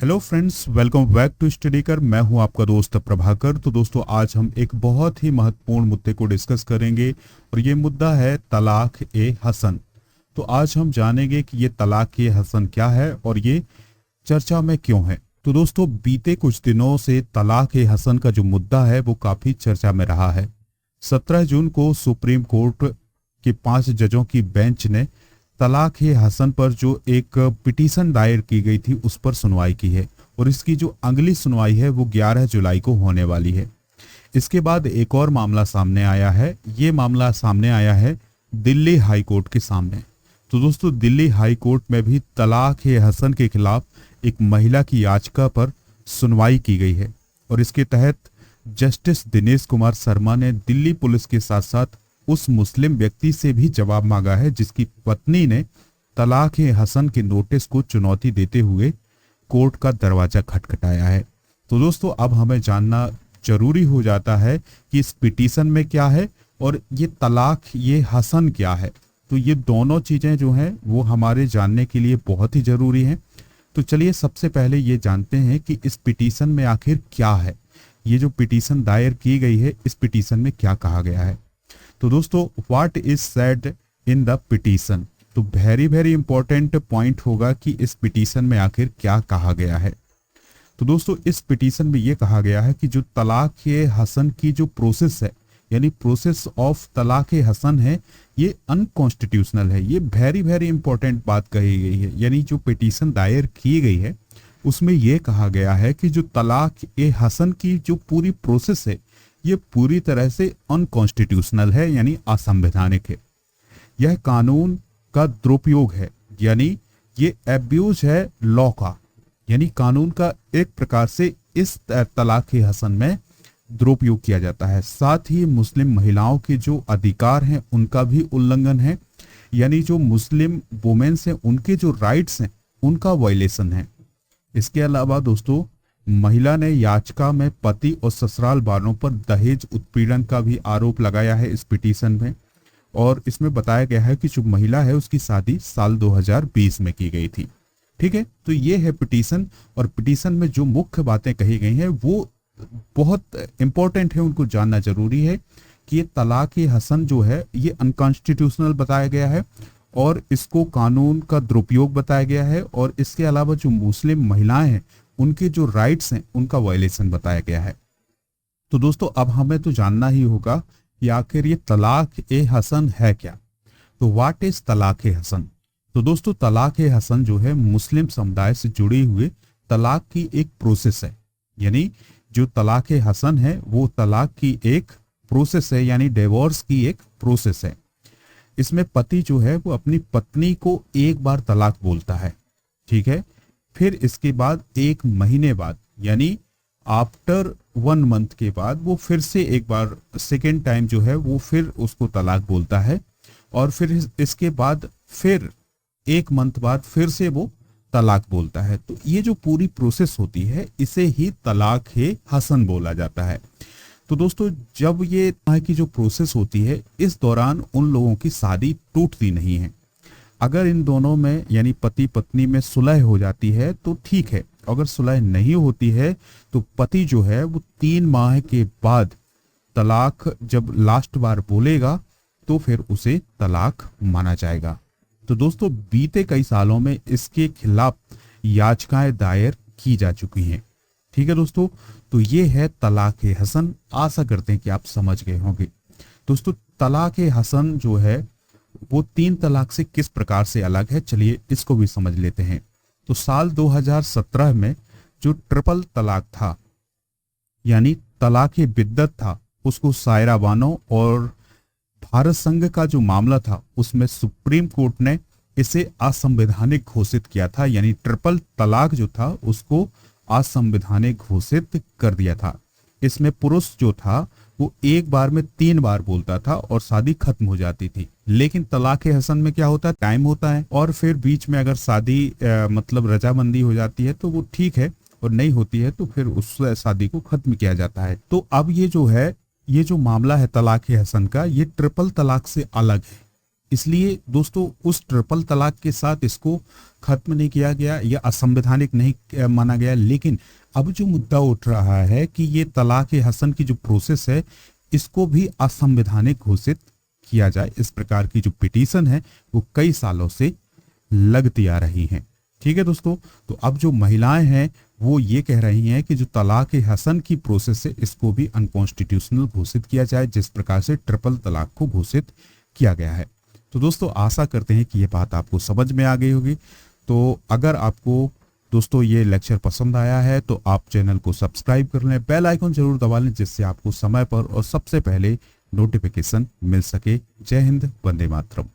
Hello friends, welcome back to study कर। मैं हूं आपका दोस्त प्रभाकर। तो दोस्तों, आज हम एक बहुत ही महत्वपूर्ण मुद्दे को डिस्कस करेंगे और ये मुद्दा है तलाक ए हसन। तो आज हम जानेंगे कि ये तलाक ए हसन क्या है और ये चर्चा में क्यों है। तो दोस्तों, बीते कुछ दिनों से तलाक ए हसन का जो मुद्दा है वो काफी चर्चा में रहा है। 17 जून को सुप्रीम कोर्ट के 5 जजों की बेंच ने तलाक ए हसन पर जो एक पिटीशन दायर की गई थी उस पर सुनवाई की है और इसकी जो अगली सुनवाई है वो 11 जुलाई को होने वाली है। इसके बाद एक और मामला सामने आया है। ये मामला सामने आया है दिल्ली हाई कोर्ट के सामने। तो दोस्तों, दिल्ली हाई कोर्ट में भी तलाक ए हसन के खिलाफ एक महिला की याचिका पर सुनवाई की गई है और इसके तहत जस्टिस दिनेश कुमार शर्मा ने दिल्ली पुलिस के साथ साथ उस मुस्लिम व्यक्ति से भी जवाब मांगा है जिसकी पत्नी ने तलाक ए हसन के नोटिस को चुनौती देते हुए कोर्ट का दरवाजा खटखटाया है। तो दोस्तों, अब हमें जानना जरूरी हो जाता है कि इस पिटीशन में क्या है और ये तलाक ए हसन क्या है। तो ये दोनों चीजें जो हैं वो हमारे जानने के लिए बहुत ही जरूरी हैं। तो चलिए सबसे पहले ये जानते हैं कि इस पिटीशन में आखिर क्या है। ये जो पिटीशन दायर की गई है, इस पिटीशन में क्या कहा गया है। तो दोस्तों, what is said in the petition. तो वेरी इंपॉर्टेंट पॉइंट होगा कि इस पिटीशन में आखिर क्या कहा गया है। तो दोस्तों, इस पिटीशन में यह कहा गया है कि जो तलाक ए हसन की जो प्रोसेस है, यानी प्रोसेस ऑफ तलाक ए हसन है, ये अनकॉन्स्टिट्यूशनल है। ये वेरी इंपॉर्टेंट बात कही गई है। यानी जो पिटीशन दायर की गई है उसमें यह कहा गया है कि जो तलाक ए हसन की जो पूरी प्रोसेस है ये पूरी तरह से अनकॉन्स्टिट्यूशनल है, यानी असंवैधानिक है। यह कानून का दुरुपयोग है, यानी ये एब्यूज है लॉ का, यानी कानून का एक प्रकार से इस तलाक ए हसन में दुरुपयोग किया जाता है। साथ ही मुस्लिम महिलाओं के जो अधिकार हैं उनका भी उल्लंघन है, यानी जो मुस्लिम वुमेन्स हैं उनके जो राइट्स हैं उनका वायलेशन है। इसके अलावा दोस्तों, महिला ने याचिका में पति और ससुराल वालों पर दहेज उत्पीड़न का भी आरोप लगाया है इस पिटीशन में। और इसमें बताया गया है कि जो महिला है उसकी शादी साल 2020 में की गई थी। ठीक है, तो ये है पिटीशन और पिटीशन में जो मुख्य बातें कही गई हैं वो बहुत इंपॉर्टेंट है, उनको जानना जरूरी है कि ये तलाक ए हसन जो है ये अनकॉन्स्टिट्यूशनल बताया गया है और इसको कानून का दुरुपयोग बताया गया है और इसके अलावा जो मुस्लिम महिलाएं हैं उनके जो राइट्स हैं उनका वायलेशन बताया गया है। तो दोस्तों, अब हमें तो जानना ही होगा कि आखिर ये तलाक ए हसन है क्या। तो व्हाट इज तलाक ए हसन। तो दोस्तों, तलाक ए हसन जो है मुस्लिम समुदाय से जुड़ी हुई तलाक की एक प्रोसेस है। यानी जो तलाक ए हसन है वो तलाक की एक प्रोसेस है, यानी डिवोर्स की एक प्रोसेस है। इसमें पति जो है वो अपनी पत्नी को एक बार तलाक बोलता है, ठीक है, फिर इसके बाद 1 महीने बाद यानी आफ्टर 1 मंथ के बाद वो फिर से एक बार सेकेंड टाइम जो है वो फिर उसको तलाक बोलता है और फिर इसके बाद फिर 1 मंथ बाद फिर से वो तलाक बोलता है। तो ये जो पूरी प्रोसेस होती है इसे ही तलाक ए हसन बोला जाता है। तो दोस्तों, जब ये की जो प्रोसेस होती है इस दौरान उन लोगों की शादी टूटती नहीं है। अगर इन दोनों में यानी पति पत्नी में सुलह हो जाती है तो ठीक है, अगर सुलह नहीं होती है तो पति जो है वो 3 माह के बाद तलाक जब लास्ट बार बोलेगा तो फिर उसे तलाक माना जाएगा। तो दोस्तों, बीते कई सालों में इसके खिलाफ याचिकाएं दायर की जा चुकी हैं। ठीक है दोस्तों, तो ये है तलाक ए हसन। आशा करते हैं कि आप समझ गए होंगे। दोस्तों, तलाक ए हसन जो है वो 3 तलाक से किस प्रकार से अलग है, चलिए इसको भी समझ लेते हैं। तो साल 2017 में जो ट्रिपल तलाक था, यानी तलाक ए बिद्दत था, उसको सायरा बानो और भारत संघ का जो मामला था उसमें सुप्रीम कोर्ट ने इसे असंवैधानिक घोषित किया था। यानी ट्रिपल तलाक जो था उसको असंवैधानिक घोषित कर दिया था। इसमें पुरुष जो था वो एक बार में 3 बार बोलता था और शादी खत्म हो जाती थी। लेकिन तलाक ए हसन में क्या होता है, टाइम होता है और फिर बीच में अगर शादी मतलब रजामंदी हो जाती है तो वो ठीक है और नहीं होती है तो फिर उस शादी को खत्म किया जाता है। तो अब ये जो है, ये जो मामला है तलाक ए हसन का, ये ट्रिपल तलाक से अलग है। इसलिए दोस्तों उस ट्रिपल तलाक के साथ इसको खत्म नहीं किया गया या असंवैधानिक नहीं माना गया, लेकिन अब जो मुद्दा उठ रहा है कि ये तलाक ए हसन की जो प्रोसेस है इसको भी असंवैधानिक घोषित किया जाए। इस प्रकार की जो पिटीशन है वो कई सालों से लगती आ रही हैं। ठीक है दोस्तों, तो अब जो महिलाएं हैं वो ये कह रही हैं कि जो तलाक ए हसन की प्रोसेस है इसको भी अनकॉन्स्टिट्यूशनल घोषित किया जाए, जिस प्रकार से ट्रिपल तलाक को घोषित किया गया है। तो दोस्तों आशा करते हैं कि ये बात आपको समझ में आ गई होगी। तो अगर आपको दोस्तों ये लेक्चर पसंद आया है तो आप चैनल को सब्सक्राइब कर लें, बेल आइकन जरूर दबा लें, जिससे आपको समय पर और सबसे पहले नोटिफिकेशन मिल सके। जय हिंद, वंदे मातरम।